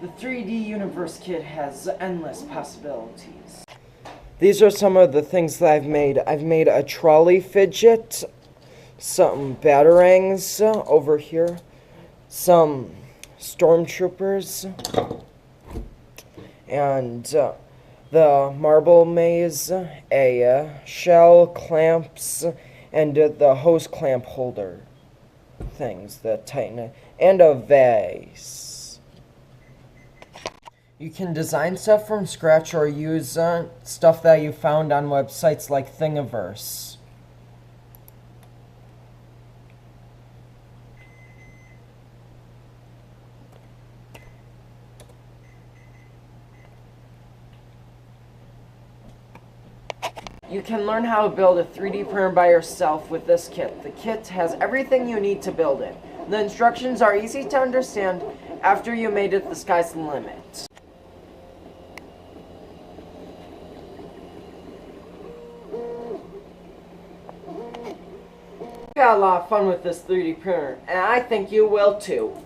The 3D Universe Kit has endless possibilities. These are some of the things that I've made. I've made a trolley fidget, some batarangs over here, some stormtroopers, and the marble maze, a shell, clamps, and the hose clamp holder things that tighten it, and a vase. You can design stuff from scratch or use stuff that you found on websites like Thingiverse. You can learn how to build a 3D printer by yourself with this kit. The kit has everything you need to build it. The instructions are easy to understand. After you made it, the sky's the limit. I got a lot of fun with this 3D printer, and I think you will too.